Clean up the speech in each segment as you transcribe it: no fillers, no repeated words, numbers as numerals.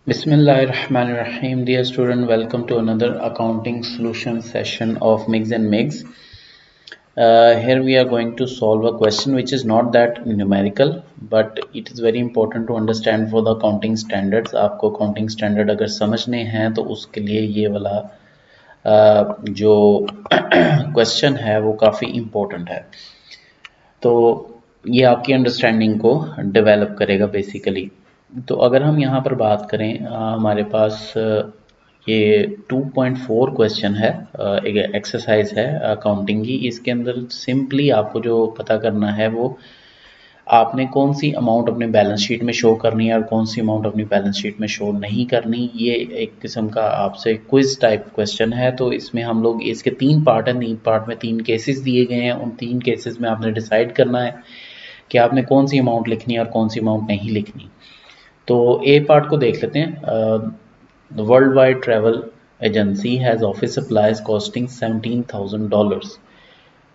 Bismillahirrahmanirrahim. Dear student, welcome to another accounting solution session of Migs and Migs. Here we are going to solve a question which is not that numerical, but it is very important to understand for the accounting standards. आपको accounting standard अगर समझने हैं तो उसके लिए ये वाला जो question है वो काफ़ी important है. तो ये आपकी अंडरस्टैंडिंग को डेवलप करेगा बेसिकली. तो अगर हम यहाँ पर बात करें हमारे पास ये 2.4 क्वेश्चन है, एक एक्सरसाइज है अकाउंटिंग की. इसके अंदर सिंपली आपको जो पता करना है वो आपने कौन सी अमाउंट अपने बैलेंस शीट में शो करनी है और कौन सी अमाउंट अपनी बैलेंस शीट में शो नहीं करनी. ये एक किस्म का आपसे क्विज टाइप क्वेश्चन है. तो इसमें हम लोग इसके 3 पार्ट हैं. 3 पार्ट में 3 केसेस दिए गए हैं. उन 3 केसेस में आपने डिसाइड करना है कि आपने कौन सी अमाउंट लिखनी है और कौन सी अमाउंट नहीं लिखनी. तो ए पार्ट को देख लेते हैं. World Wide Travel Agency has office supplies costing $17,000.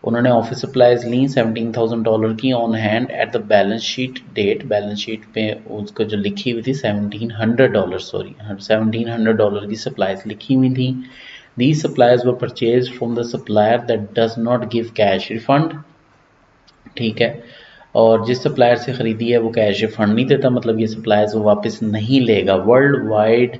उन्होंने ऑफिस सप्लाईज ली $17,000 की on hand at the balance sheet date. Balance sheet पे उसको जो लिखी हुई थी $1,700 की सप्लाईज लिखी हुई थी. These supplies were purchased from the supplier that does not give cash refund. ठीक है, और जिस सप्लायर से ख़रीदी है वो कैश रिफंड नहीं देता, मतलब ये सप्लायर्स वो वापस नहीं लेगा. World Wide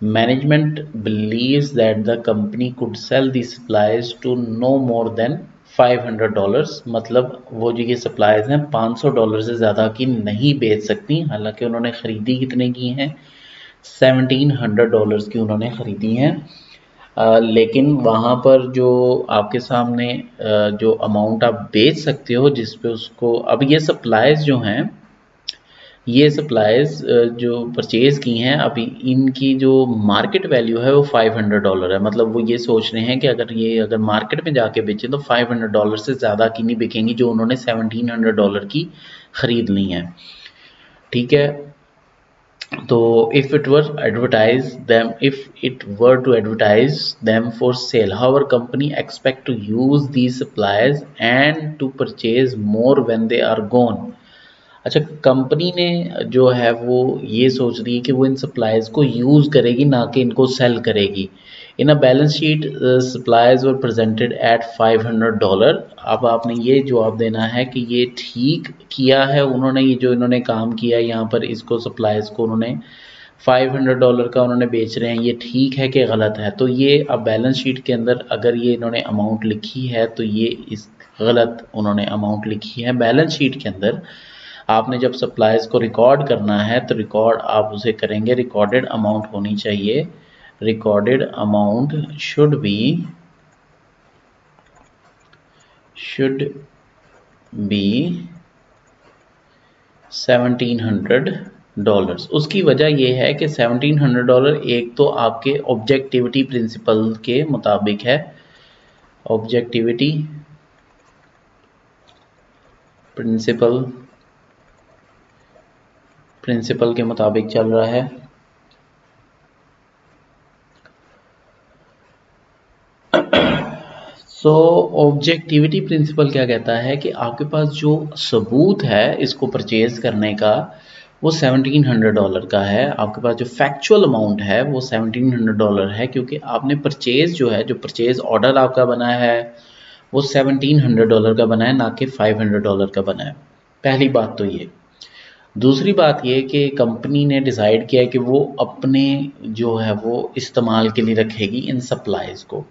management believes that the company could sell the supplies to no more than $500. मतलब वो जो ये सप्लायर्स हैं $500 से ज़्यादा की नहीं बेच सकती. हालांकि उन्होंने ख़रीदी कितने की हैं, $1,700 की उन्होंने ख़रीदी हैं. लेकिन वहाँ पर जो आपके सामने जो अमाउंट आप बेच सकते हो जिस पे उसको, अब ये सप्लाईज जो हैं, ये सप्लाईज जो परचेज़ की हैं अभी इनकी जो मार्केट वैल्यू है वो $500 है. मतलब वो ये सोच रहे हैं कि अगर मार्केट में जाके बेचें तो $500 से ज़्यादा की नहीं बिकेंगी जो उन्होंने $1,700 की ख़रीद ली हैं. ठीक है, तो if it were to advertise them for sale, how our company expect to use these supplies and to purchase more when they are gone. अच्छा, कंपनी ने जो है वो ये सोच रही है कि वो इन सप्लाईज को यूज़ करेगी ना कि इनको सेल करेगी. In a balance sheet supplies were presented at $500. अब आपने ये जवाब देना है कि ये ठीक किया है उन्होंने, ये जो इन्होंने काम किया है यहाँ पर इसको सप्लाईज को उन्होंने $500 का उन्होंने बेच रहे हैं, ये ठीक है कि गलत है. तो ये अब बैलेंस शीट के अंदर अगर ये इन्होंने अमाउंट लिखी है तो ये इस गलत उन्होंने अमाउंट लिखी है. बैलेंस शीट के अंदर आपने जब सप्लाईज को रिकॉर्ड करना है तो रिकॉर्ड आप उसे करेंगे, रिकॉर्डेड अमाउंट होनी चाहिए. Recorded amount should be $1,700. उसकी वजह यह है कि $1,700 एक तो आपके ऑब्जेक्टिविटी प्रिंसिपल के मुताबिक है, ऑब्जेक्टिविटी प्रिंसिपल के मुताबिक चल रहा है. सो ऑब्जेक्टिविटी प्रिंसिपल क्या कहता है कि आपके पास जो सबूत है इसको परचेज करने का वो $1,700 का है. आपके पास जो फैक्चुअल अमाउंट है वो $1,700 है, क्योंकि आपने परचेज जो है, जो परचेज ऑर्डर आपका बना है वो $1,700 का बना है, ना कि $500 का बना है. पहली बात तो ये. दूसरी बात ये कि कंपनी ने डिसाइड किया है कि वो अपने जो है वो इस्तेमाल के लिए रखेगी इन सप्लाईज को.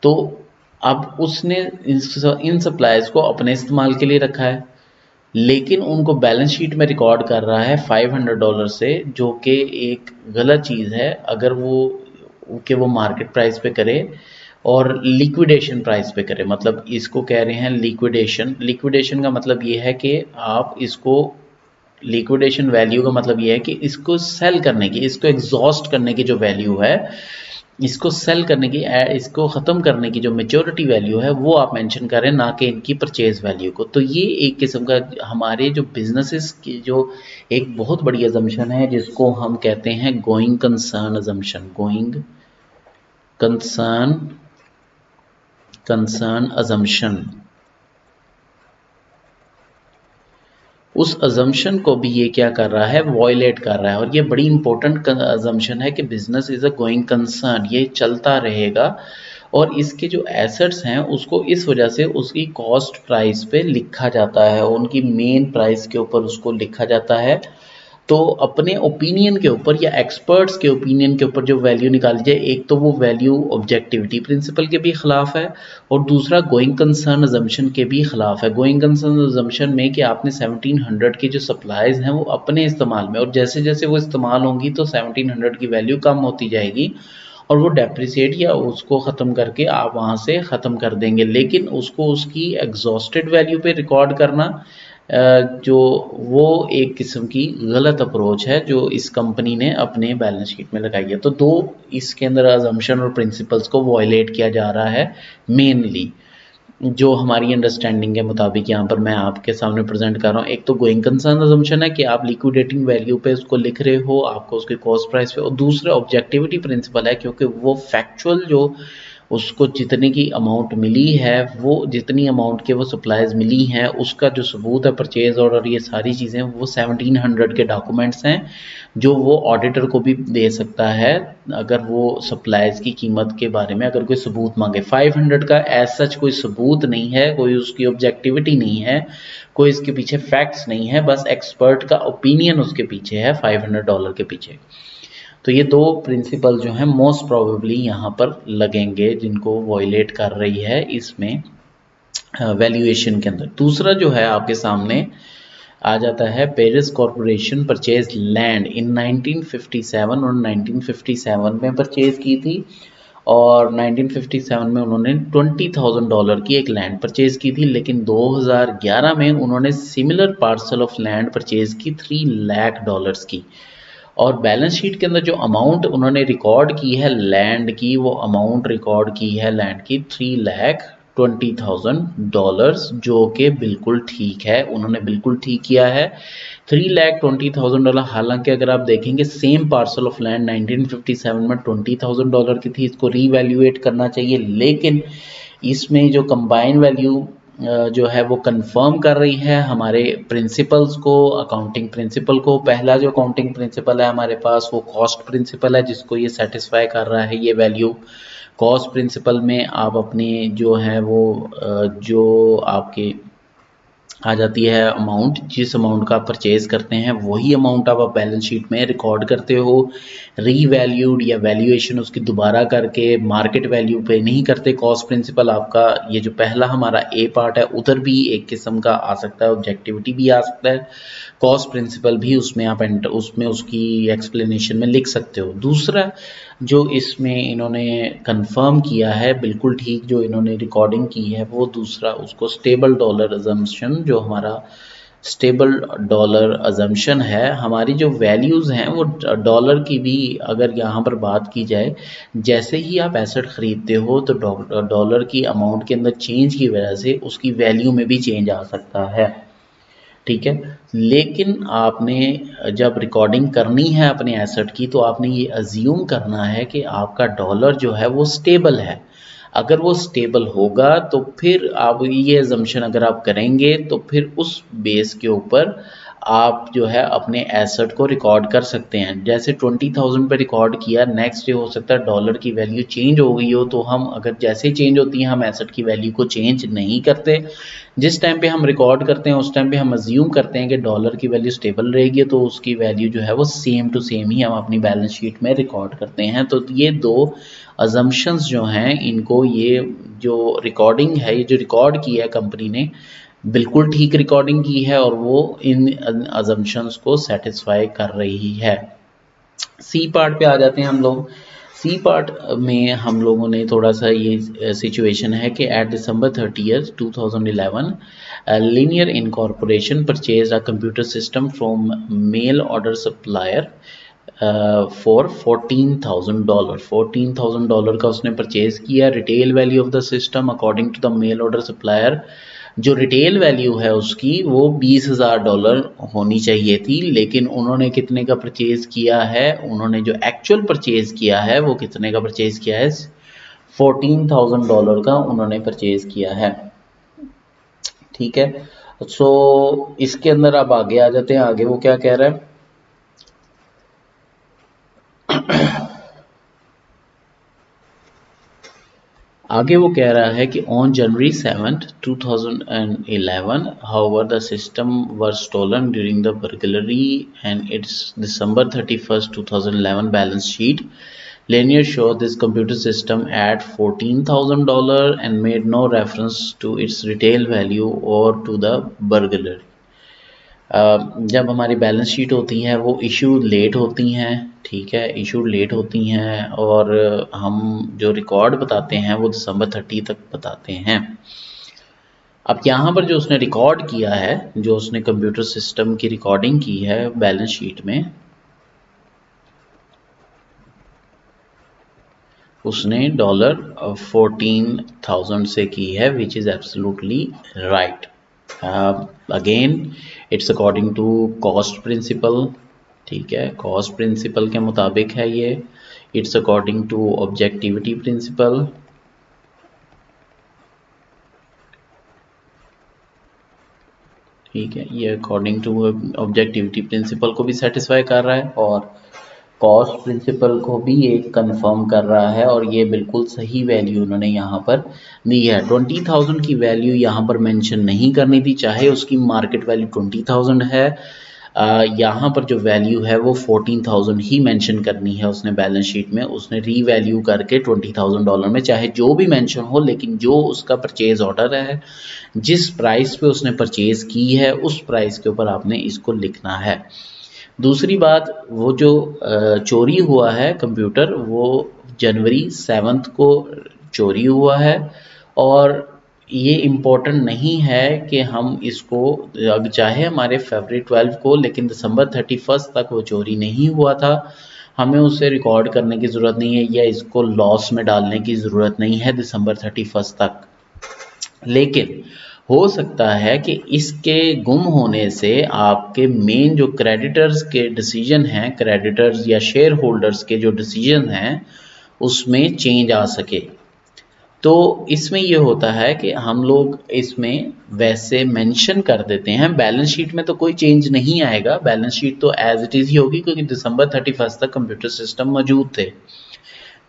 तो अब उसने इन सप्लाईज को अपने इस्तेमाल के लिए रखा है, लेकिन उनको बैलेंस शीट में रिकॉर्ड कर रहा है $500 से, जो कि एक गलत चीज़ है. अगर वो मार्केट प्राइस पे करे और लिक्विडेशन प्राइस पे करे, मतलब इसको कह रहे हैं लिक्विडेशन का मतलब ये है कि आप इसको, लिक्विडेशन वैल्यू का मतलब ये है कि इसको सेल करने की, इसको एग्जॉस्ट करने की जो वैल्यू है, इसको सेल करने की, इसको ख़त्म करने की जो मेच्योरिटी वैल्यू है वो आप मेंशन करें, ना कि इनकी परचेज वैल्यू को. तो ये एक किस्म का हमारे जो बिजनेसेस की जो एक बहुत बड़ी अजम्पशन है जिसको हम कहते हैं गोइंग कंसर्न अजम्पशन. उस अजम्पशन को भी ये क्या कर रहा है, वॉयलेट कर रहा है। और ये बड़ी इंपॉर्टेंट अजम्पशन है कि business is a going concern, ये चलता रहेगा और इसके जो एसेट्स हैं उसको इस वजह से उसकी कॉस्ट प्राइस पे लिखा जाता है, उनकी मेन प्राइस के ऊपर उसको लिखा जाता है। तो अपने ओपिनियन के ऊपर या एक्सपर्ट्स के ओपिनियन के ऊपर जो वैल्यू निकाली जाए, एक तो वो वैल्यू ऑब्जेक्टिविटी प्रिंसिपल के भी खिलाफ है और दूसरा गोइंग कंसर्न अजम्पशन के भी खिलाफ है। गोइंग कंसर्न अजम्पशन में कि आपने 1700 की जो सप्लाईज हैं वो अपने इस्तेमाल में, और जैसे जैसे वो इस्तेमाल होंगी तो 1700 की वैल्यू कम होती जाएगी और वो डेप्रिसिएट या उसको ख़त्म करके आप वहाँ से ख़त्म कर देंगे। लेकिन उसको उसकी एग्जॉस्टेड वैल्यू पे रिकॉर्ड करना जो वो एक किस्म की गलत अप्रोच है जो इस कंपनी ने अपने बैलेंस शीट में लगाई है। तो दो इसके अंदर अजम्पशन और प्रिंसिपल्स को वॉयलेट किया जा रहा है मेनली, जो हमारी अंडरस्टैंडिंग के मुताबिक यहाँ पर मैं आपके सामने प्रेजेंट कर रहा हूँ। एक तो गोइंग कंसर्न अजम्पशन है कि आप लिक्विडेटिंग वैल्यू पे उसको लिख रहे हो, आपको उसके कॉस्ट प्राइस पे, और दूसरा ऑब्जेक्टिविटी प्रिंसिपल है क्योंकि वो फैक्चुअल जो उसको जितने की अमाउंट मिली है, वो जितनी अमाउंट के वो सप्लाईज मिली हैं उसका जो सबूत है परचेज ऑर्डर ये सारी चीज़ें वो 1700 के डॉक्यूमेंट्स हैं जो वो ऑडिटर को भी दे सकता है अगर वो सप्लाईज की कीमत के बारे में अगर कोई सबूत मांगे। 500 का एज सच कोई सबूत नहीं है, कोई उसकी ऑब्जेक्टिविटी नहीं है, कोई इसके पीछे फैक्ट्स नहीं है, बस एक्सपर्ट का ओपिनियन उसके पीछे है $500 के पीछे। तो ये दो प्रिंसिपल जो हैं मोस्ट प्रोबेबली यहाँ पर लगेंगे जिनको वॉयलेट कर रही है इसमें वैल्यूएशन के अंदर। दूसरा जो है आपके सामने आ जाता है, Paris corporation purchase land in 1957 और 1957 में परचेज की थी और 1957 में उन्होंने $20,000 की एक लैंड परचेज की थी, लेकिन 2011 में उन्होंने similar parcel of land purchase की $3 लाख की। और बैलेंस शीट के अंदर जो अमाउंट उन्होंने रिकॉर्ड की है लैंड की, वो अमाउंट रिकॉर्ड की है लैंड की $3,20,000, जो कि बिल्कुल ठीक है, उन्होंने बिल्कुल ठीक किया है। $3,20,000, हालांकि अगर आप देखेंगे सेम पार्सल ऑफ लैंड 1957 में $20,000 की थी, इसको रीवैल्यूएट करना चाहिए, लेकिन इसमें जो कंबाइन वैल्यू जो है वो कंफर्म कर रही है हमारे प्रिंसिपल्स को, अकाउंटिंग प्रिंसिपल को। पहला जो अकाउंटिंग प्रिंसिपल है हमारे पास वो कॉस्ट प्रिंसिपल है जिसको ये सेटिस्फाई कर रहा है ये वैल्यू। कॉस्ट प्रिंसिपल में आप अपने जो है वो जो आपके आ जाती है अमाउंट, जिस अमाउंट का आप परचेज करते हैं वही अमाउंट आप बैलेंस शीट में रिकॉर्ड करते हो, रीवैल्यूड या वैल्यूएशन उसकी दोबारा करके मार्केट वैल्यू पे नहीं करते। कॉस्ट प्रिंसिपल आपका ये जो पहला हमारा ए पार्ट है उधर भी एक किस्म का आ सकता है, ऑब्जेक्टिविटी भी आ सकता है, कॉस्ट प्रिंसिपल भी उसमें आप उसमें उसकी एक्सप्लेनेशन में लिख सकते हो। दूसरा जो इसमें इन्होंने कंफर्म किया है बिल्कुल ठीक जो इन्होंने रिकॉर्डिंग की है वो दूसरा उसको स्टेबल डॉलर अजम्पशन, जो हमारा स्टेबल डॉलर अजम्पशन है, हमारी जो वैल्यूज़ हैं वो डॉलर की भी अगर यहाँ पर बात की जाए, जैसे ही आप एसेट ख़रीदते हो तो डॉलर की अमाउंट के अंदर चेंज की वजह से उसकी वैल्यू में भी चेंज आ सकता है, ठीक है। लेकिन आपने जब रिकॉर्डिंग करनी है अपने एसेट की तो आपने ये अज्यूम करना है कि आपका डॉलर जो है वो स्टेबल है। अगर वो स्टेबल होगा तो फिर आप ये अजम्पशन अगर आप करेंगे तो फिर उस बेस के ऊपर आप जो है अपने एसेट को रिकॉर्ड कर सकते हैं। जैसे 20,000 पे रिकॉर्ड किया, नेक्स्ट डे हो सकता है डॉलर की वैल्यू चेंज हो गई हो, तो हम अगर जैसे ही चेंज होती है हम एसेट की वैल्यू को चेंज नहीं करते। जिस टाइम पे हम रिकॉर्ड करते हैं उस टाइम पे हम अज्यूम करते हैं कि डॉलर की वैल्यू स्टेबल रहेगी, तो उसकी वैल्यू जो है वो सेम टू सेम ही हम अपनी बैलेंस शीट में रिकॉर्ड करते हैं। तो ये दो अजम्पशंस जो हैं इनको ये जो रिकॉर्डिंग है, ये जो रिकॉर्ड की है कंपनी ने बिल्कुल ठीक रिकॉर्डिंग की है और वो इन अजम्पशंस को सेटिस्फाई कर रही है। सी पार्ट पे आ जाते हैं हम लोग। सी पार्ट में हम लोगों ने थोड़ा सा ये सिचुएशन है कि at December 30th 2011 Linear Incorporation purchase a computer system from mail order supplier for $14,000 का उसने परचेज किया। Retail value of the system according to the mail order supplier, जो रिटेल वैल्यू है उसकी वो $20,000 होनी चाहिए थी, लेकिन उन्होंने कितने का परचेज किया है, उन्होंने जो एक्चुअल परचेज किया है वो कितने का परचेज किया है, $14,000 का उन्होंने परचेज किया है, ठीक है। सो इसके अंदर आप आगे आ जाते हैं। आगे वो क्या कह रहा है, आगे वो कह रहा है कि on January 7th 2011 however the system was stolen during the burglary and its December 31st 2011 balance sheet linear show this computer system at $14,000 and made no reference to its retail value or to the burglary। जब हमारी balance sheet होती हैं वो issue late होती हैं, ठीक है, issue late होती हैं और हम जो रिकॉर्ड बताते हैं वो दिसंबर 30 तक बताते हैं। अब यहाँ पर जो उसने रिकॉर्ड किया है, जो उसने कंप्यूटर सिस्टम की रिकॉर्डिंग की है बैलेंस शीट में, उसने $14,000 से की है, which is absolutely right. Again it's according to cost principle, ठीक है, कॉस्ट प्रिंसिपल के मुताबिक है ये। It's according to objectivity principle, ठीक है, ये अकॉर्डिंग टू ऑब्जेक्टिविटी प्रिंसिपल को भी सेटिस्फाई कर रहा है और कॉस्ट प्रिंसिपल को भी ये कंफर्म कर रहा है और ये बिल्कुल सही वैल्यू उन्होंने यहाँ पर दी है। 20,000 की वैल्यू यहाँ पर मेंशन नहीं करनी थी, चाहे उसकी मार्केट वैल्यू 20,000 है, यहाँ पर जो वैल्यू है वो 14,000 ही मेंशन करनी है उसने बैलेंस शीट में। उसने रीवैल्यू करके $20,000 में चाहे जो भी मेंशन हो, लेकिन जो उसका परचेज ऑर्डर है, जिस प्राइस पे उसने परचेज की है उस प्राइस के ऊपर आपने इसको लिखना है। दूसरी बात, वो जो चोरी हुआ है कंप्यूटर, वो जनवरी 7 को चोरी हुआ है और ये इम्पोर्टेंट नहीं है कि हम इसको, अब चाहे हमारे फरवरी 12 को, लेकिन दिसंबर 31 तक वो चोरी नहीं हुआ था, हमें उसे रिकॉर्ड करने की ज़रूरत नहीं है या इसको लॉस में डालने की ज़रूरत नहीं है दिसंबर 31 तक। लेकिन हो सकता है कि इसके गुम होने से आपके मेन जो क्रेडिटर्स के डिसीजन हैं, क्रेडिटर्स या शेयर होल्डर्स के जो डिसीजन हैं, उसमें चेंज आ सके। तो इसमें ये होता है कि हम लोग इसमें वैसे मेंशन कर देते हैं, बैलेंस शीट में तो कोई चेंज नहीं आएगा, बैलेंस शीट तो एज इट इज़ ही होगी क्योंकि दिसंबर 31 तक कंप्यूटर सिस्टम मौजूद थे।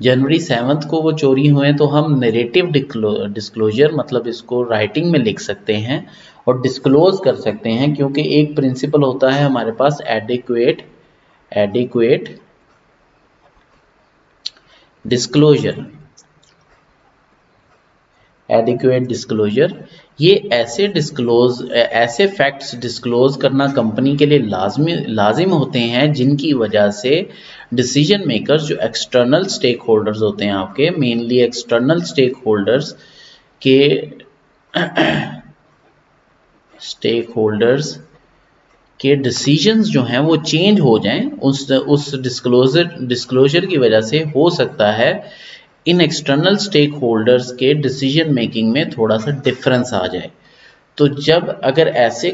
जनवरी 7 को वो चोरी हुए तो हम नरेटिव डिस्क्लोजर, मतलब इसको राइटिंग में लिख सकते हैं और डिस्क्लोज कर सकते हैं, क्योंकि एक प्रिंसिपल होता है हमारे पास एडिक्वेट डिस्क्लोजर। एडिक्वेट डिस्क्लोजर, ये ऐसे फैक्ट्स डिस्क्लोज करना कंपनी के लिए लाजिम होते हैं जिनकी वजह से डिसीजन मेकर्स, जो एक्सटर्नल स्टेक होल्डर्स होते हैं आपके, मेनली एक्सटर्नल स्टेक होल्डर्स के डिसीजंस जो हैं वो चेंज हो जाएं। उस डिस्क्लोजर की वजह से हो सकता है इन एक्सटर्नल स्टेक होल्डर्स के डिसीजन मेकिंग में थोड़ा सा डिफरेंस आ जाए। तो जब अगर ऐसे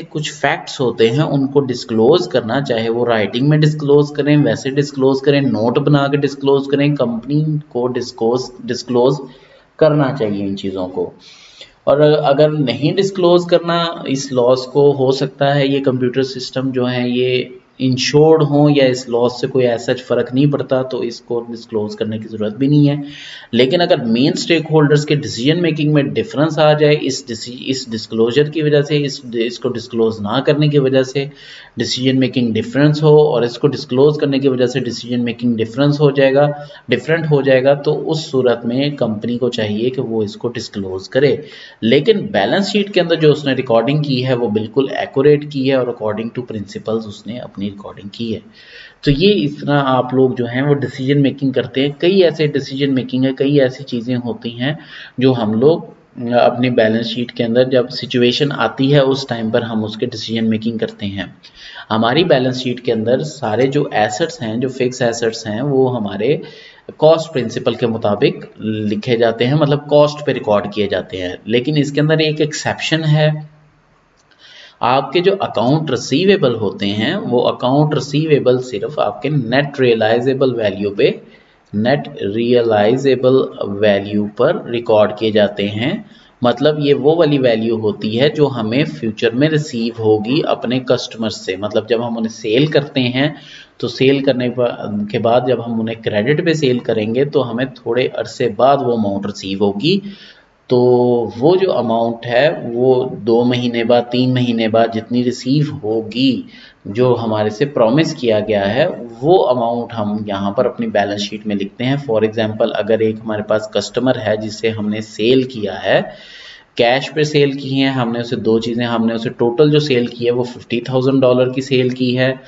कुछ फैक्ट्स होते हैं, उनको डिस्क्लोज करना, चाहे वो राइटिंग में डिस्क्लोज करें, वैसे डिस्क्लोज करें, नोट बना के डिस्क्लोज करें, कंपनी को डिस्क्लोज करना चाहिए इन चीज़ों को। और अगर नहीं डिस्क्लोज करना इस लॉस को, हो सकता है ये कंप्यूटर सिस्टम जो है ये इंश्योर्ड हो या इस लॉस से कोई ऐसा फ़र्क नहीं पड़ता, तो इसको डिस्क्लोज करने की ज़रूरत भी नहीं है। लेकिन अगर मेन स्टेक होल्डर्स के डिसीजन मेकिंग में डिफरेंस आ जाए इस डिस्क्लोजर की वजह से, इसको डिस्क्लोज ना करने की वजह से डिसीजन मेकिंग डिफरेंस हो और इसको डिस्क्लोज करने की वजह से डिसीजन मेकिंग डिफरेंट हो जाएगा, तो उस सूरत में कंपनी को चाहिए कि वो इसको डिस्क्लोज करे। लेकिन बैलेंस शीट के अंदर जो उसने रिकॉर्डिंग की है वो बिल्कुल एक्यूरेट की है और अकॉर्डिंग टू प्रिंसिपल्स उसने अपनी रिकॉर्डिंग की है। तो ये इस तरह आप लोग जो हैं वो डिसीजन मेकिंग करते हैं। कई ऐसे डिसीजन मेकिंग है, कई ऐसी चीज़ें होती हैं जो हम लोग अपनी बैलेंस शीट के अंदर जब सिचुएशन आती है उस टाइम पर हम उसके डिसीजन मेकिंग करते हैं। हमारी बैलेंस शीट के अंदर सारे जो एसेट्स हैं, जो फिक्स एसेट्स हैं, वो हमारे कॉस्ट प्रिंसिपल के मुताबिक लिखे जाते हैं, मतलब कॉस्ट पे रिकॉर्ड किए जाते हैं। लेकिन इसके अंदर एक एक्सेप्शन है, आपके जो अकाउंट रिसीवेबल होते हैं वो अकाउंट रिसीवेबल सिर्फ आपके नेट रियलाइजेबल वैल्यू पर रिकॉर्ड किए जाते हैं, मतलब ये वो वाली वैल्यू होती है जो हमें फ्यूचर में रिसीव होगी अपने कस्टमर्स से। मतलब जब हम उन्हें सेल करते हैं तो सेल करने के बाद जब हम उन्हें क्रेडिट पे सेल करेंगे तो हमें थोड़े अरसे बाद वो अमाउंट रिसीव होगी। तो वो जो अमाउंट है वो 2 महीने बाद 3 महीने बाद जितनी रिसीव होगी, जो हमारे से प्रॉमिस किया गया है, वो अमाउंट हम यहाँ पर अपनी बैलेंस शीट में लिखते हैं। फॉर एग्जांपल अगर एक हमारे पास कस्टमर है जिसे हमने सेल किया है, कैश पे सेल की है हमने उसे, दो चीज़ें, हमने उसे टोटल जो सेल की है वो $50,000 की सेल की है,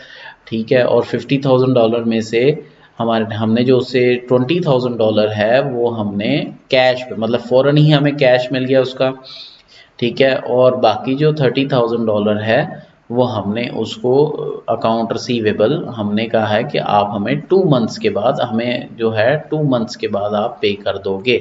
ठीक है। और $50,000 में से हमने जो उससे $20,000 है वो हमने कैश पे, मतलब फ़ौरन ही हमें कैश मिल गया उसका, ठीक है। और बाकी जो $30,000 है वो हमने उसको अकाउंट रिसीवेबल हमने कहा है कि आप हमें 2 मंथ्स के बाद, हमें जो है 2 मंथ्स के बाद आप पे कर दोगे,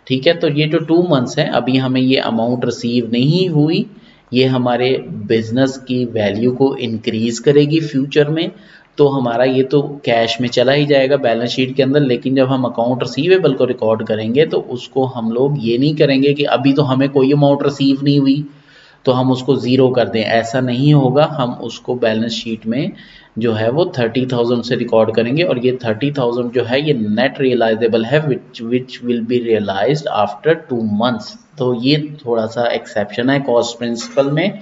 ठीक है। तो ये जो 2 मंथ्स हैं अभी हमें ये अमाउंट रिसीव नहीं हुई, ये हमारे बिजनेस की वैल्यू को इंक्रीज करेगी फ्यूचर में। तो हमारा ये तो कैश में चला ही जाएगा बैलेंस शीट के अंदर, लेकिन जब हम अकाउंट रिसीवेबल को रिकॉर्ड करेंगे तो उसको हम लोग ये नहीं करेंगे कि अभी तो हमें कोई अमाउंट रिसीव नहीं हुई तो हम उसको ज़ीरो कर दें, ऐसा नहीं होगा। हम उसको बैलेंस शीट में जो है वो 30,000 से रिकॉर्ड करेंगे, और ये 30,000 जो है ये नेट रियलाइजेबल है which will be realised after 2 months. तो ये थोड़ा सा एक्सेप्शन है कॉस्ट प्रिंसिपल में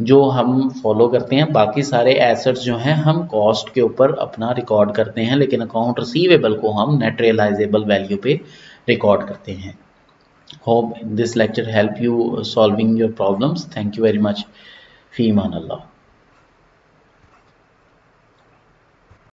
जो हम फॉलो करते हैं। बाकी सारे एसेट्स जो हैं हम कॉस्ट के ऊपर अपना रिकॉर्ड करते हैं, लेकिन अकाउंट रिसीवेबल को हम नेट रियलाइजेबल वैल्यू पे रिकॉर्ड करते हैं। Hope this lecture help you solving your problems. Thank you very much. Fi Aman Allah.